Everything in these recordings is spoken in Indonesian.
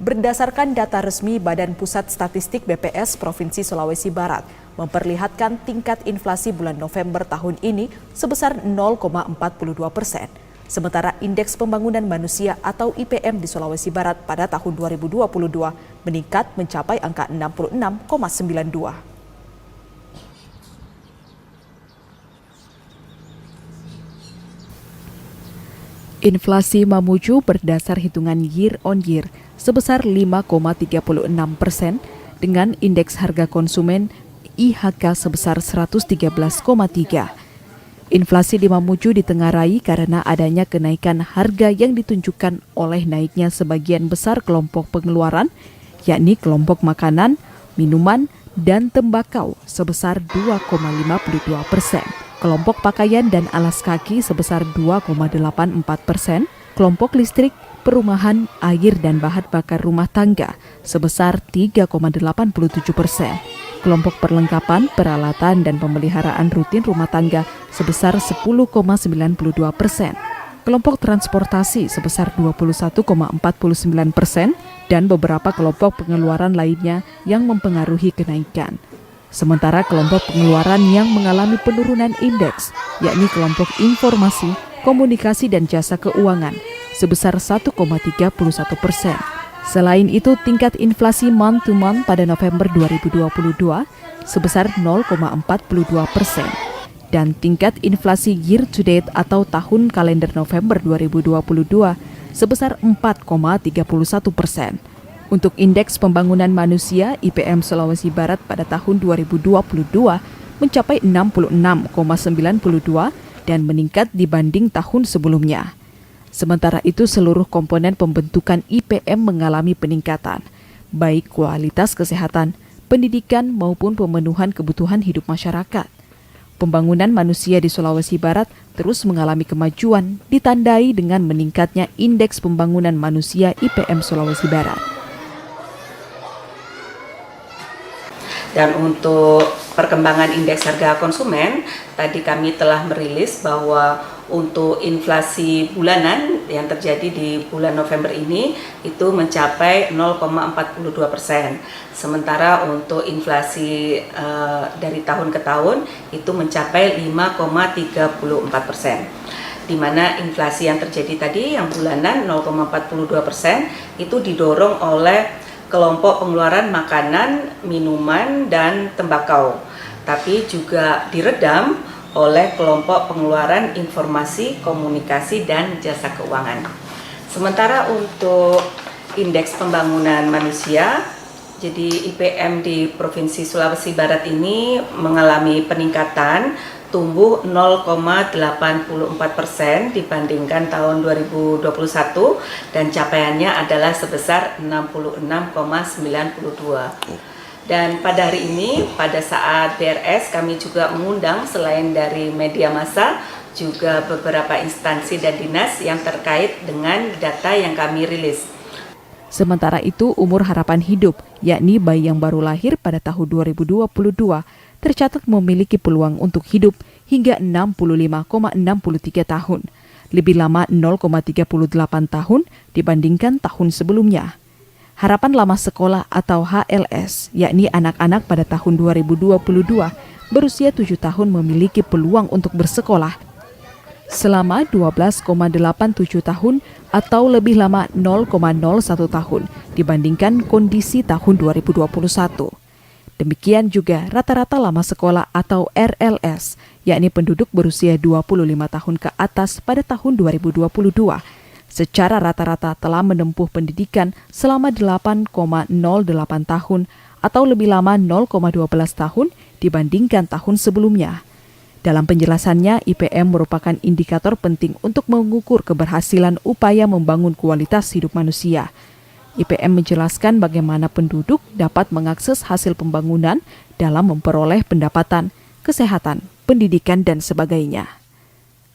Berdasarkan data resmi Badan Pusat Statistik BPS Provinsi Sulawesi Barat, memperlihatkan tingkat inflasi bulan November tahun ini sebesar 0,42%. Sementara Indeks Pembangunan Manusia atau IPM di Sulawesi Barat pada tahun 2022 meningkat mencapai angka 66,92. Inflasi Mamuju berdasar hitungan year on year sebesar 5,36% dengan indeks harga konsumen IHK sebesar 113,3. Inflasi di Mamuju ditengarai karena adanya kenaikan harga yang ditunjukkan oleh naiknya sebagian besar kelompok pengeluaran, yakni kelompok makanan, minuman, dan tembakau sebesar 2,52%. Kelompok pakaian dan alas kaki sebesar 2,84%, kelompok listrik, perumahan, air dan bahan bakar rumah tangga sebesar 3,87%, kelompok perlengkapan, peralatan dan pemeliharaan rutin rumah tangga sebesar 10,92%, kelompok transportasi sebesar 21,49%, dan beberapa kelompok pengeluaran lainnya yang mempengaruhi kenaikan. Sementara kelompok pengeluaran yang mengalami penurunan indeks, yakni kelompok informasi, komunikasi dan jasa keuangan, sebesar 1,31%. Selain itu, tingkat inflasi month to month pada November 2022 sebesar 0,42%. Dan tingkat inflasi year to date atau tahun kalender November 2022 sebesar 4,31%. Untuk Indeks Pembangunan Manusia IPM Sulawesi Barat pada tahun 2022 mencapai 66,92 dan meningkat dibanding tahun sebelumnya. Sementara itu seluruh komponen pembentukan IPM mengalami peningkatan, baik kualitas kesehatan, pendidikan maupun pemenuhan kebutuhan hidup masyarakat. Pembangunan manusia di Sulawesi Barat terus mengalami kemajuan ditandai dengan meningkatnya Indeks Pembangunan Manusia IPM Sulawesi Barat. Dan untuk perkembangan indeks harga konsumen, tadi kami telah merilis bahwa untuk inflasi bulanan yang terjadi di bulan November ini itu mencapai 0,42%. Sementara untuk inflasi dari tahun ke tahun itu mencapai 5,34%. Di mana inflasi yang terjadi tadi yang bulanan 0,42% itu didorong oleh kelompok pengeluaran makanan, minuman, dan tembakau, tapi juga diredam oleh kelompok pengeluaran informasi, komunikasi, dan jasa keuangan. Sementara untuk Indeks Pembangunan Manusia, jadi IPM di Provinsi Sulawesi Barat ini mengalami peningkatan tumbuh 0,84% dibandingkan tahun 2021 dan capaiannya adalah sebesar 66,92. Dan pada hari ini, pada saat BRS kami juga mengundang selain dari media massa juga beberapa instansi dan dinas yang terkait dengan data yang kami rilis. Sementara itu, umur harapan hidup, yakni bayi yang baru lahir pada tahun 2022, tercatat memiliki peluang untuk hidup hingga 65,63 tahun, lebih lama 0,38 tahun dibandingkan tahun sebelumnya. Harapan lama sekolah atau HLS, yakni anak-anak pada tahun 2022 berusia 7 tahun memiliki peluang untuk bersekolah selama 12,87 tahun atau lebih lama 0,01 tahun dibandingkan kondisi tahun 2021. Demikian juga rata-rata lama sekolah atau RLS, yakni penduduk berusia 25 tahun ke atas pada tahun 2022, secara rata-rata telah menempuh pendidikan selama 8,08 tahun atau lebih lama 0,12 tahun dibandingkan tahun sebelumnya. Dalam penjelasannya, IPM merupakan indikator penting untuk mengukur keberhasilan upaya membangun kualitas hidup manusia. IPM menjelaskan bagaimana penduduk dapat mengakses hasil pembangunan dalam memperoleh pendapatan, kesehatan, pendidikan, dan sebagainya.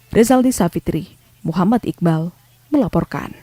Rezaldi Safitri, Muhammad Iqbal, melaporkan.